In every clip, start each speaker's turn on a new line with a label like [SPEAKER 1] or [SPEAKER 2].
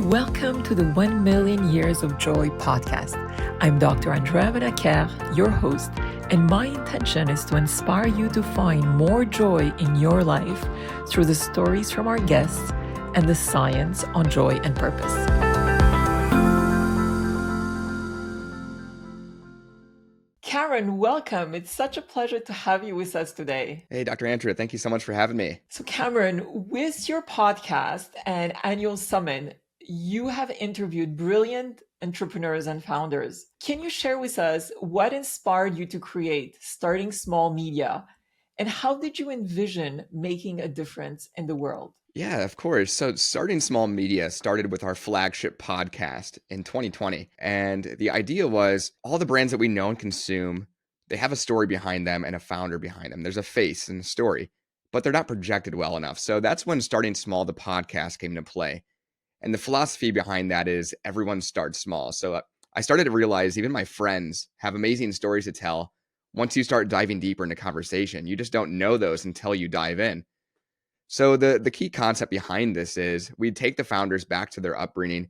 [SPEAKER 1] Welcome to the 1 Million Years of Joy podcast. I'm Dr. Andrea Benaker, your host, and my intention is to inspire you to find more joy in your life through the stories from our guests and the science on joy and purpose. Cameron, welcome. It's such a pleasure to have you with us today.
[SPEAKER 2] Hey, Dr. Andrea, thank you so much for having me.
[SPEAKER 1] So Cameron, with your podcast and annual summit, you have interviewed brilliant entrepreneurs and founders. Can you share with us what inspired you to create Starting Small Media, and how did you envision making a difference in the world?
[SPEAKER 2] Yeah, of course. So Starting Small Media started with our flagship podcast in 2020. And the idea was all the brands that we know and consume, they have a story behind them and a founder behind them. There's a face and a story, but they're not projected well enough. So that's when Starting Small, the podcast, came into play. And the philosophy behind that is everyone starts small. So I started to realize even my friends have amazing stories to tell. Once you start diving deeper into conversation, you just don't know those until you dive in. So the key concept behind this is we take the founders back to their upbringing,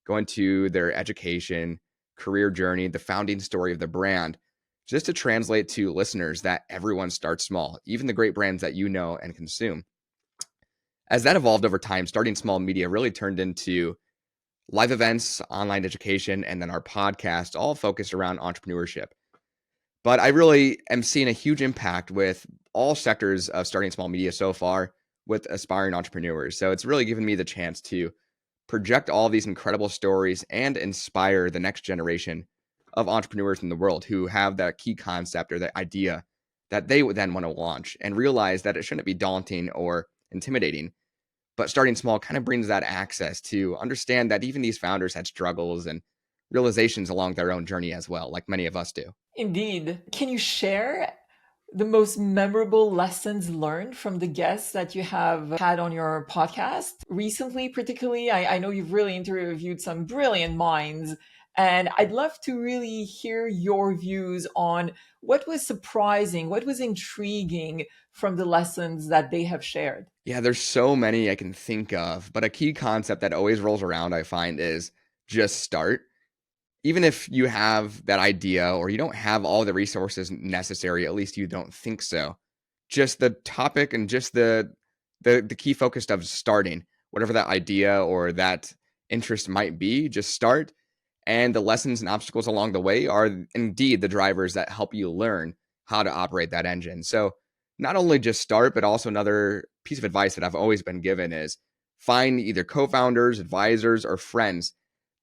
[SPEAKER 2] go into their education, career journey, the founding story of the brand, just to translate to listeners that everyone starts small, even the great brands that you know and consume. As that evolved over time, Starting Small Media really turned into live events, online education, and then our podcast, all focused around entrepreneurship. But I really am seeing a huge impact with all sectors of Starting Small Media so far with aspiring entrepreneurs. So it's really given me the chance to project all these incredible stories and inspire the next generation of entrepreneurs in the world who have that key concept or the idea that they would then want to launch and realize that it shouldn't be daunting or intimidating. But starting small kind of brings that access to understand that even these founders had struggles and realizations along their own journey as well, like many of us do.
[SPEAKER 1] Indeed. Can you share the most memorable lessons learned from the guests that you have had on your podcast recently? Particularly, I know you've really interviewed some brilliant minds, and I'd love to really hear your views on what was surprising, what was intriguing from the lessons that they have shared.
[SPEAKER 2] Yeah, there's so many I can think of, but a key concept that always rolls around, I find, is just start. Even if you have that idea or you don't have all the resources necessary, at least you don't think so. Just the topic and just the key focus of starting, whatever that idea or that interest might be, just start. And the lessons and obstacles along the way are indeed the drivers that help you learn how to operate that engine. So not only just start, but also another piece of advice that I've always been given is find either co-founders, advisors, or friends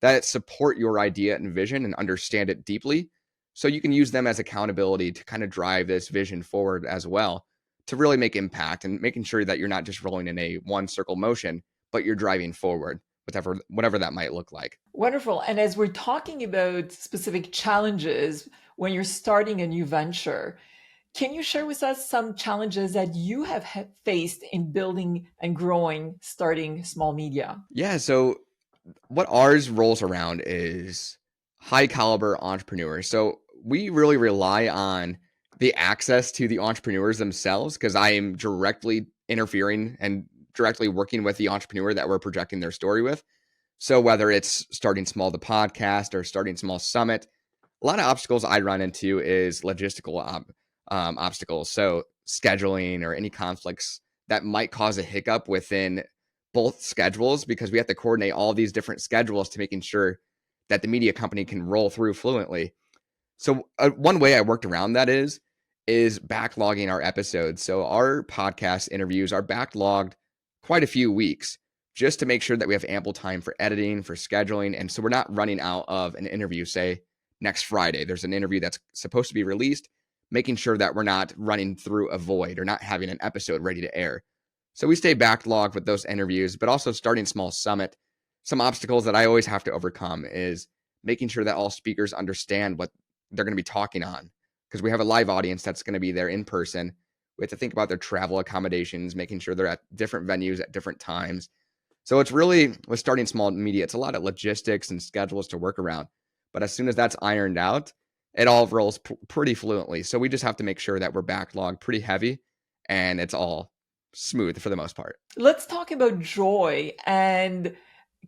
[SPEAKER 2] that support your idea and vision and understand it deeply, so you can use them as accountability to kind of drive this vision forward as well, to really make impact and making sure that you're not just rolling in a one circle motion, but you're driving forward, whatever that might look like.
[SPEAKER 1] Wonderful. And as we're talking about specific challenges when you're starting a new venture, can you share with us some challenges that you have faced in building and growing Starting Small Media?
[SPEAKER 2] Yeah, so what ours rolls around is high caliber entrepreneurs. So we really rely on the access to the entrepreneurs themselves, because I am directly interfering and directly working with the entrepreneur that we're projecting their story with. So whether it's Starting Small, the podcast, or Starting Small Summit, a lot of obstacles I run into is logistical obstacles. So scheduling or any conflicts that might cause a hiccup within both schedules, because we have to coordinate all these different schedules to making sure that the media company can roll through fluently. So one way I worked around that is backlogging our episodes. So our podcast interviews are backlogged quite a few weeks, just to make sure that we have ample time for editing, for scheduling. And so we're not running out of an interview, say next Friday, there's an interview that's supposed to be released, making sure that we're not running through a void or not having an episode ready to air. So we stay backlogged with those interviews, but also Starting Small Summit. Some obstacles that I always have to overcome is making sure that all speakers understand what they're going to be talking on, because we have a live audience that's going to be there in person. We have to think about their travel accommodations, making sure they're at different venues at different times. So it's really, with Starting Small Media, it's a lot of logistics and schedules to work around. But as soon as that's ironed out, it all rolls pretty fluently. So we just have to make sure that we're backlogged pretty heavy and it's all smooth for the most part.
[SPEAKER 1] Let's talk about joy. And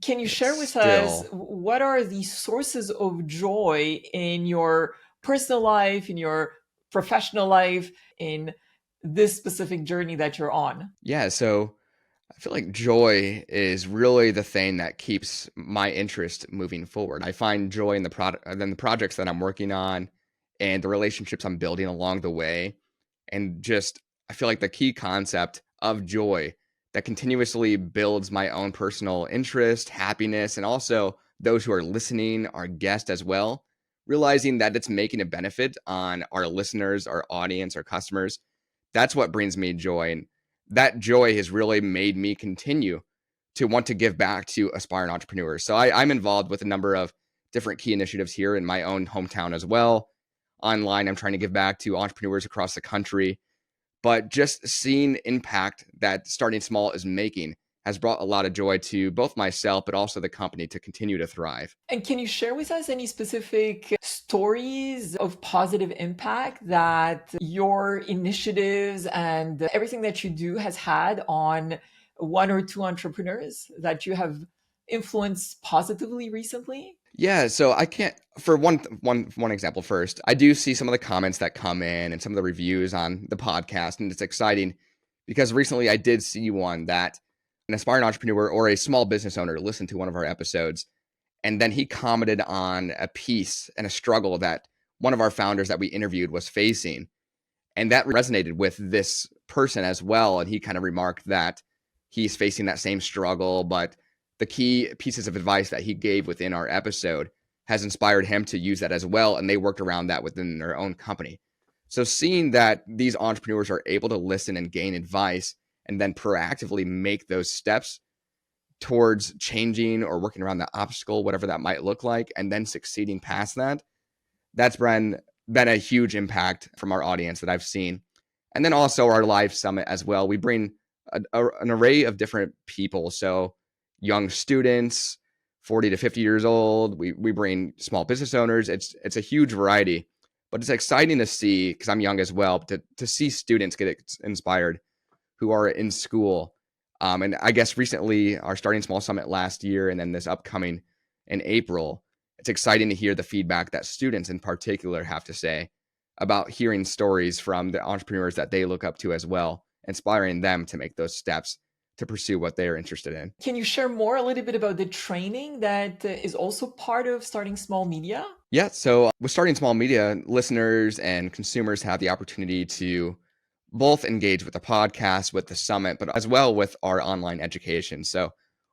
[SPEAKER 1] Can you
[SPEAKER 2] It's
[SPEAKER 1] share with us
[SPEAKER 2] still,
[SPEAKER 1] what are the sources of joy in your personal life, in your professional life, in this specific journey that you're on?
[SPEAKER 2] yeah. So I feel like joy is really the thing that keeps my interest moving forward. I find joy in the product, then the projects that I'm working on, and the relationships I'm building along the way, and just I feel like the key concept of joy that continuously builds my own personal interest, happiness, and also those who are listening, our guests as well, realizing that it's making a benefit on our listeners, our audience, our customers. That's what brings me joy. And that joy has really made me continue to want to give back to aspiring entrepreneurs. So I'm involved with a number of different key initiatives here in my own hometown as well. Online, I'm trying to give back to entrepreneurs across the country. But just seeing impact that starting small is making has brought a lot of joy to both myself, but also the company to continue to thrive.
[SPEAKER 1] And can you share with us any specific stories of positive impact that your initiatives and everything that you do has had on one or two entrepreneurs that you have influenced positively recently?
[SPEAKER 2] Yeah, so I can't for one example first. I do see some of the comments that come in and some of the reviews on the podcast, and it's exciting because recently I did see one that an aspiring entrepreneur or a small business owner listened to one of our episodes, and then he commented on a piece and a struggle that one of our founders that we interviewed was facing, and that resonated with this person as well. And he kind of remarked that he's facing that same struggle, but the key pieces of advice that he gave within our episode has inspired him to use that as well. And they worked around that within their own company. So seeing that these entrepreneurs are able to listen and gain advice and then proactively make those steps towards changing or working around the obstacle, whatever that might look like, and then succeeding past that, that's been a huge impact from our audience that I've seen. And then also our live summit as well. We bring an array of different people. So young students, 40 to 50 years old. We bring small business owners. It's a huge variety, but it's exciting to see, because I'm young as well, to see students get inspired who are in school. And I guess recently our Starting Small Summit last year, and then this upcoming in April, it's exciting to hear the feedback that students in particular have to say about hearing stories from the entrepreneurs that they look up to as well, inspiring them to make those steps to pursue what they are interested in.
[SPEAKER 1] Can you share more a little bit about the training that is also part of Starting Small Media?
[SPEAKER 2] Yeah, so with Starting Small Media, listeners and consumers have the opportunity to both engage with the podcast, with the summit, but as well with our online education. So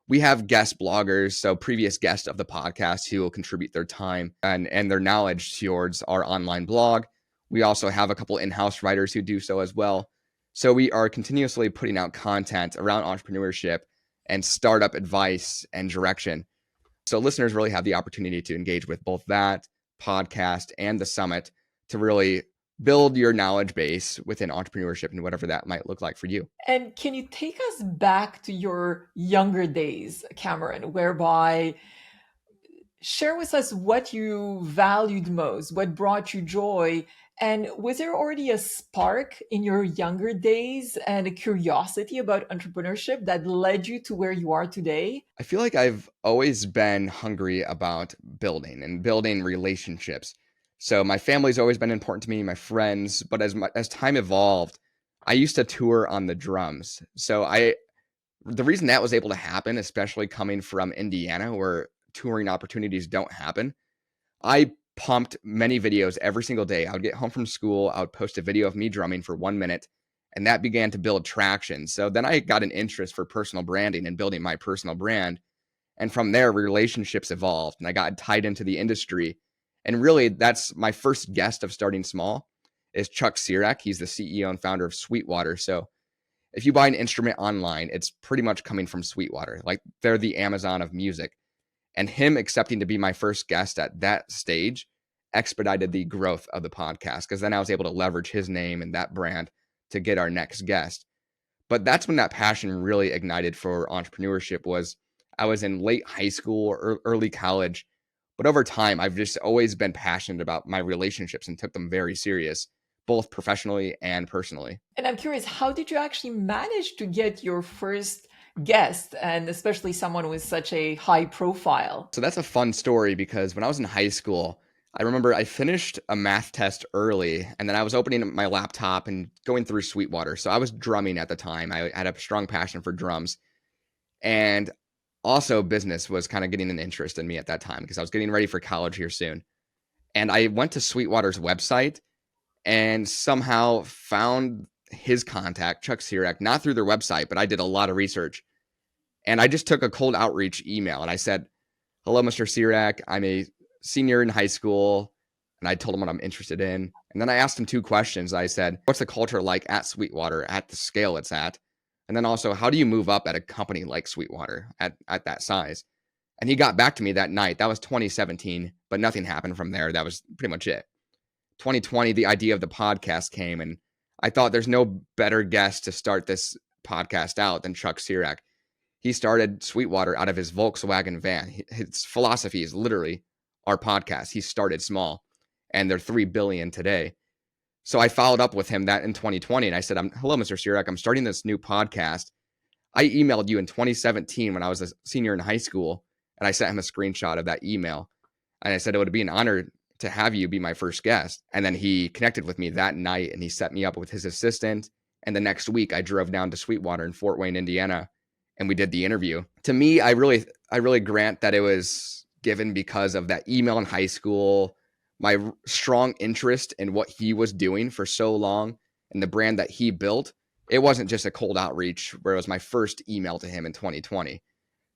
[SPEAKER 2] we have guest bloggers, so previous guests of the podcast who will contribute their time and their knowledge towards our online blog. We also have a couple in-house writers who do so as well. So we are continuously putting out content around entrepreneurship and startup advice and direction. So listeners really have the opportunity to engage with both that podcast and the summit to really build your knowledge base within entrepreneurship and whatever that might look like for you.
[SPEAKER 1] And can you take us back to your younger days, Cameron, whereby share with us what you valued most, what brought you joy, and was there already a spark in your younger days and a curiosity about entrepreneurship that led you to where you are today?
[SPEAKER 2] I feel like I've always been hungry about building and building relationships. So my family's always been important to me, my friends, but as time evolved, I used to tour on the drums. So the reason that was able to happen, especially coming from Indiana where touring opportunities don't happen, I pumped many videos every single day. I would get home from school, I would post a video of me drumming for 1 minute, and that began to build traction. So then I got an interest for personal branding and building my personal brand. And from there, relationships evolved and I got tied into the industry. And really, that's my first guest of Starting Small is Chuck Sirek. He's the CEO and founder of Sweetwater. So if you buy an instrument online, it's pretty much coming from Sweetwater. Like they're the Amazon of music. And him accepting to be my first guest at that stage expedited the growth of the podcast, because then I was able to leverage his name and that brand to get our next guest. But that's when that passion really ignited for entrepreneurship. Was I was in late high school or early college, but over time I've just always been passionate about my relationships and took them very serious, both professionally and personally.
[SPEAKER 1] And I'm curious, how did you actually manage to get your first guest, and especially someone with such a high profile.
[SPEAKER 2] So that's a fun story because when I was in high school, I remember I finished a math test early and then I was opening my laptop and going through Sweetwater. So I was drumming at the time. I had a strong passion for drums. And also business was kind of getting an interest in me at that time because I was getting ready for college here soon. And I went to Sweetwater's website and somehow found his contact, Chuck Sirak, not through their website, but I did a lot of research. And I just took a cold outreach email and I said, "Hello, Mr. Sirak. I'm a senior in high school." And I told him what I'm interested in. And then I asked him two questions. I said, "What's the culture like at Sweetwater at the scale it's at? And then also, how do you move up at a company like Sweetwater at that size?" And he got back to me that night. That was 2017, but nothing happened from there. That was pretty much it. 2020, the idea of the podcast came, and I thought there's no better guest to start this podcast out than Chuck Sirak. He started Sweetwater out of his Volkswagen van. His philosophy is literally our podcast. He started small, and they're 3 billion today. So I followed up with him that in 2020, and I said, "Hello, Mr. Sirak. I'm starting this new podcast. I emailed you in 2017 when I was a senior in high school, and I sent him a screenshot of that email. And I said it would be an honor to have you be my first guest." And then he connected with me that night, and he set me up with his assistant. And the next week, I drove down to Sweetwater in Fort Wayne, Indiana, and we did the interview. To me, I really grant that it was given because of that email in high school, my strong interest in what he was doing for so long and the brand that he built. It wasn't just a cold outreach where it was my first email to him in 2020.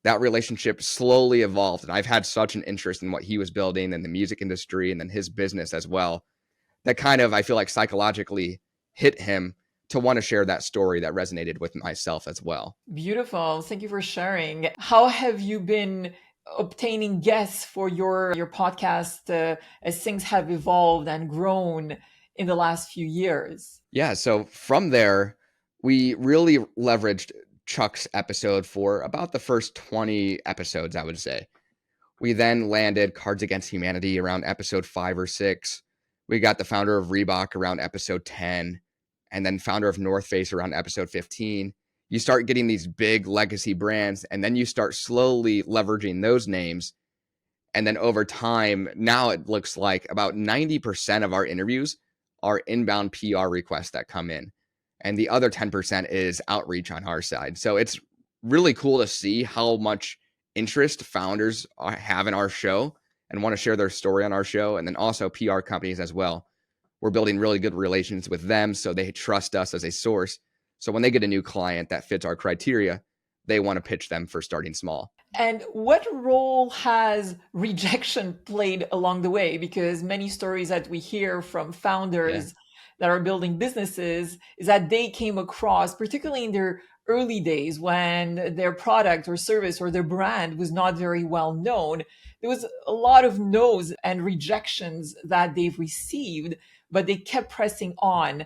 [SPEAKER 2] That relationship slowly evolved, and I've had such an interest in what he was building and the music industry and then his business as well. That kind of, I feel like, psychologically hit him to want to share that story that resonated with myself as well.
[SPEAKER 1] Beautiful. Thank you for sharing. How have you been obtaining guests for your podcast as things have evolved and grown in the last few years?
[SPEAKER 2] Yeah, so from there, we really leveraged Chuck's episode for about the first 20 episodes, I would say. We then landed Cards Against Humanity around episode 5 or 6. We got the founder of Reebok around episode 10, and then founder of North Face around episode 15. You start getting these big legacy brands, and then you start slowly leveraging those names. And then over time, now it looks like about 90% of our interviews are inbound PR requests that come in. And the other 10% is outreach on our side. So it's really cool to see how much interest founders have in our show and want to share their story on our show. And then also PR companies as well. We're building really good relations with them, so they trust us as a source. So when they get a new client that fits our criteria, they want to pitch them for starting small.
[SPEAKER 1] And what role has rejection played along the way? Because many stories that we hear from founders that are building businesses is that they came across, particularly in their early days when their product or service or their brand was not very well known, there was a lot of no's and rejections that they've received, but they kept pressing on.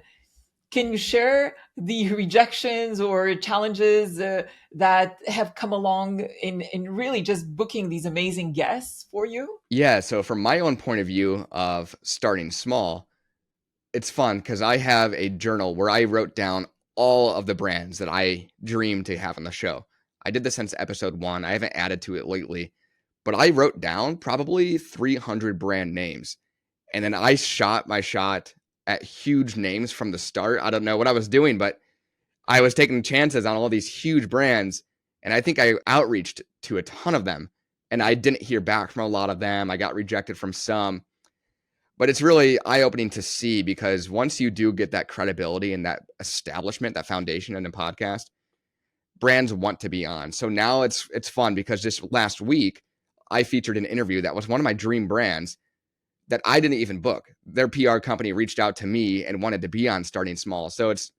[SPEAKER 1] Can you share the rejections or challenges that have come along in really just booking these amazing guests for you?
[SPEAKER 2] Yeah, so from my own point of view of starting small, it's fun because I have a journal where I wrote down all of the brands that I dream to have on the show. I did this since episode 1. I haven't added to it lately, but I wrote down probably 300 brand names. And then I shot my shot at huge names from the start. I don't know what I was doing, but I was taking chances on all these huge brands. And I think I outreached to a ton of them. And I didn't hear back from a lot of them. I got rejected from some. But it's really eye-opening to see because once you do get that credibility and that establishment, that foundation in a podcast, brands want to be on. So now it's fun because just last week, I featured an interview that was one of my dream brands that I didn't even book. Their PR company reached out to me and wanted to be on Starting Small. So it's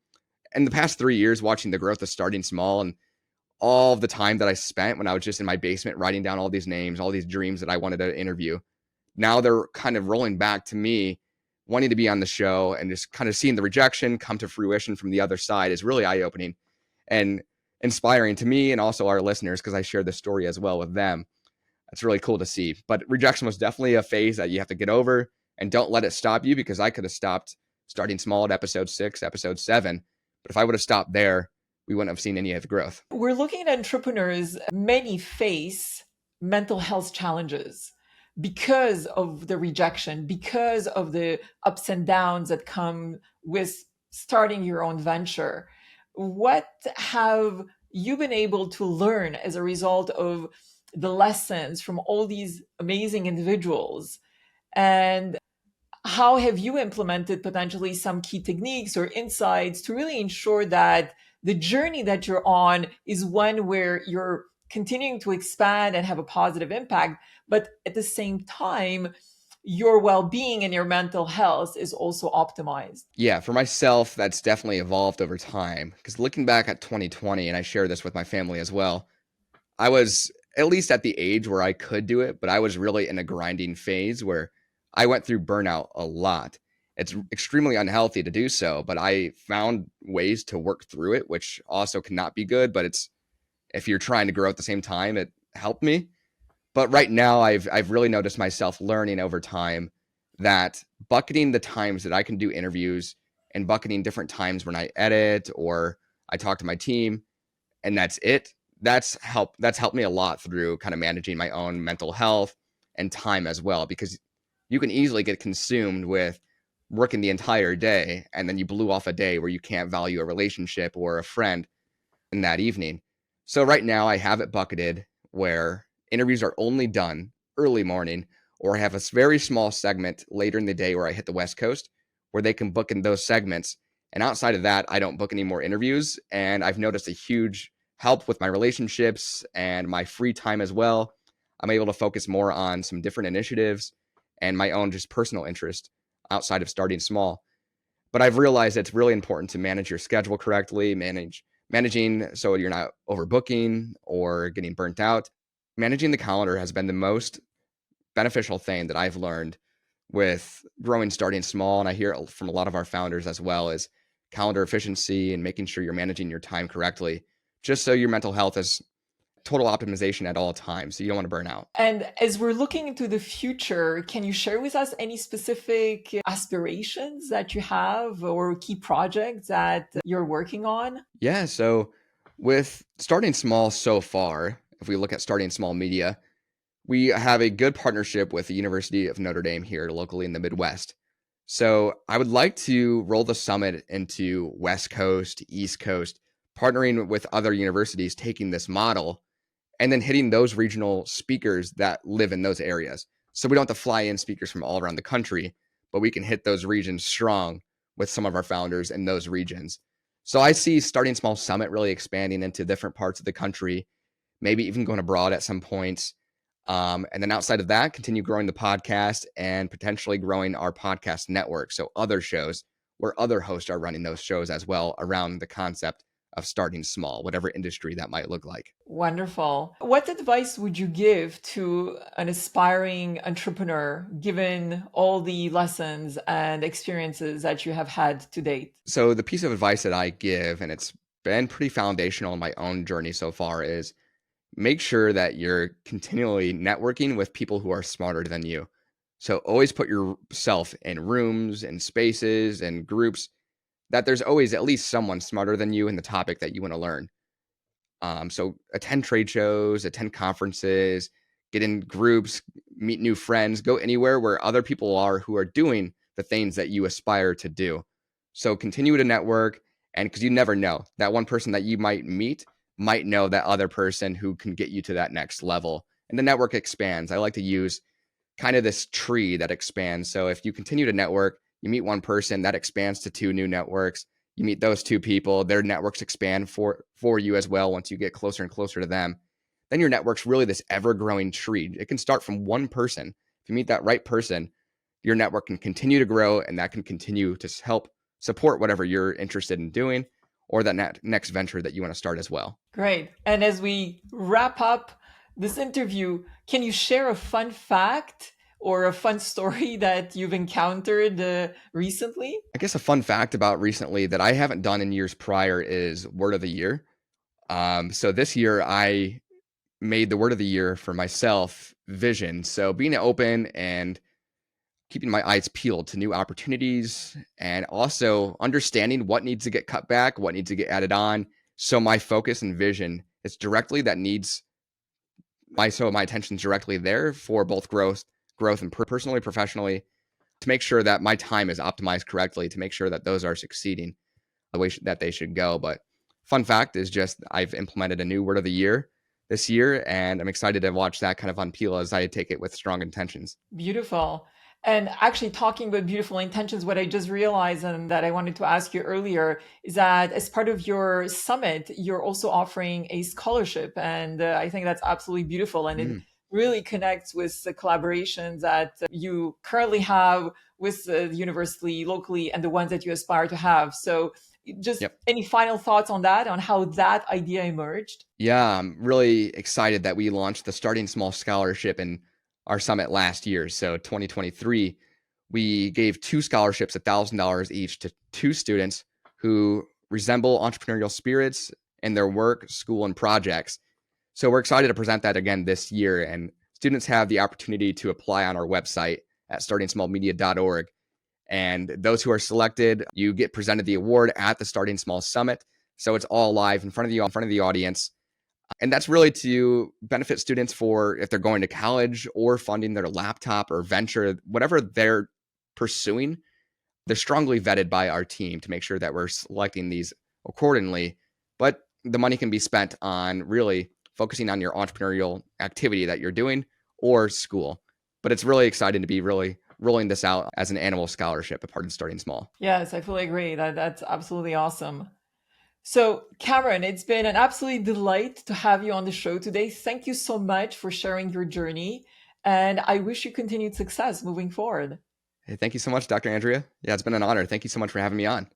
[SPEAKER 2] in the past 3 years watching the growth of Starting Small and all of the time that I spent when I was just in my basement writing down all these names, all these dreams that I wanted to interview. Now they're kind of rolling back to me, wanting to be on the show, and just kind of seeing the rejection come to fruition from the other side is really eye-opening and inspiring to me and also our listeners because I share this story as well with them. It's really cool to see. But rejection was definitely a phase that you have to get over, and don't let it stop you because I could have stopped Starting Small at episode 6, episode 7. But if I would have stopped there, we wouldn't have seen any of the growth.
[SPEAKER 1] We're looking at entrepreneurs, many face mental health challenges because of the rejection, because of the ups and downs that come with starting your own venture. What have you been able to learn as a result of the lessons from all these amazing individuals? And how have you implemented potentially some key techniques or insights to really ensure that the journey that you're on is one where you're continuing to expand and have a positive impact, but at the same time, your well-being and your mental health is also optimized?
[SPEAKER 2] Yeah, for myself, that's definitely evolved over time. Because looking back at 2020, and I share this with my family as well, I was at least at the age where I could do it, but I was really in a grinding phase where I went through burnout a lot. It's extremely unhealthy to do so, but I found ways to work through it, which also cannot be good, but it's if you're trying to grow at the same time, it helped me. But right now I've really noticed myself learning over time that bucketing the times that I can do interviews and bucketing different times when I edit or I talk to my team and that's it. That's helped me a lot through kind of managing my own mental health and time as well, because you can easily get consumed with working the entire day and then you blew off a day where you can't value a relationship or a friend in that evening. So right now I have it bucketed where interviews are only done early morning, or I have a very small segment later in the day where I hit the West Coast where they can book in those segments. And outside of that, I don't book any more interviews. And I've noticed a huge help with my relationships and my free time as well. I'm able to focus more on some different initiatives and my own just personal interest outside of starting small. But I've realized it's really important to manage your schedule correctly, managing so you're not overbooking or getting burnt out. Managing the calendar has been the most beneficial thing that I've learned with growing, starting small. And I hear it from a lot of our founders as well, is calendar efficiency and making sure you're managing your time correctly, just so your mental health is total optimization at all times. So you don't want to burn out.
[SPEAKER 1] And as we're looking into the future, can you share with us any specific aspirations that you have or key projects that you're working on?
[SPEAKER 2] Yeah. So with starting small so far, if we look at starting small media, we have a good partnership with the University of Notre Dame here locally in the Midwest. So I would like to roll the summit into West Coast, East Coast, partnering with other universities, taking this model and then hitting those regional speakers that live in those areas. So we don't have to fly in speakers from all around the country, but we can hit those regions strong with some of our founders in those regions. So I see Starting Small Summit really expanding into different parts of the country, maybe even going abroad at some points. And then outside of that, continue growing the podcast and potentially growing our podcast network. So other shows where other hosts are running those shows as well around the concept of starting small, whatever industry that might look like.
[SPEAKER 1] Wonderful. What advice would you give to an aspiring entrepreneur given all the lessons and experiences that you have had to date?
[SPEAKER 2] So the piece of advice that I give, and it's been pretty foundational in my own journey so far, is make sure that you're continually networking with people who are smarter than you. So always put yourself in rooms and spaces and groups that there's always at least someone smarter than you in the topic that you want to learn. So attend trade shows, attend conferences, get in groups, meet new friends, go anywhere where other people are who are doing the things that you aspire to do. So continue to network, and because you never know, that one person that you might meet might know that other person who can get you to that next level. And the network expands. I like to use kind of this tree that expands. So if you continue to network, you meet one person, that expands to two new networks. You meet those two people, their networks expand for you as well once you get closer and closer to them. Then your network's really this ever-growing tree. It can start from one person. If you meet that right person, your network can continue to grow, and that can continue to help support whatever you're interested in doing or that next venture that you want to start as well.
[SPEAKER 1] Great. And as we wrap up this interview, can you share a fun fact or a fun story that you've encountered recently?
[SPEAKER 2] I guess a fun fact about recently that I haven't done in years prior is word of the year. So this year I made the word of the year for myself, vision. So being open and keeping my eyes peeled to new opportunities and also understanding what needs to get cut back, what needs to get added on, So my focus and vision is directly that needs my attention's directly there for both growth and personally, professionally, to make sure that my time is optimized correctly, to make sure that those are succeeding the way that they should go. But fun fact is just I've implemented a new word of the year this year, and I'm excited to watch that kind of unpeel as I take it with strong intentions.
[SPEAKER 1] Beautiful. And actually, talking about beautiful intentions, what I just realized and that I wanted to ask you earlier is that as part of your summit, you're also offering a scholarship. And I think that's absolutely beautiful. And it
[SPEAKER 2] Mm,
[SPEAKER 1] really connects with the collaborations that you currently have with the university locally and the ones that you aspire to have. So, just
[SPEAKER 2] yep.
[SPEAKER 1] any final thoughts on that, on how that idea emerged?
[SPEAKER 2] Yeah, I'm really excited that we launched the Starting Small Scholarship in our summit last year. So 2023, we gave two scholarships, $1,000 each, to two students who resemble entrepreneurial spirits in their work, school, and projects. So we're excited to present that again this year. And students have the opportunity to apply on our website at startingsmallmedia.org. And those who are selected, you get presented the award at the Starting Small Summit. So it's all live in front of you, in front of the audience. And that's really to benefit students for if they're going to college or funding their laptop or venture, whatever they're pursuing. They're strongly vetted by our team to make sure that we're selecting these accordingly. But the money can be spent on really focusing on your entrepreneurial activity that you're doing or school. But it's really exciting to be really rolling this out as an annual scholarship, a part of Starting Small.
[SPEAKER 1] Yes, I fully agree. That's absolutely awesome. So, Cameron, it's been an absolute delight to have you on the show today. Thank you so much for sharing your journey, and I wish you continued success moving forward.
[SPEAKER 2] Hey, thank you so much, Dr. Andrea. Yeah, it's been an honor. Thank you so much for having me on.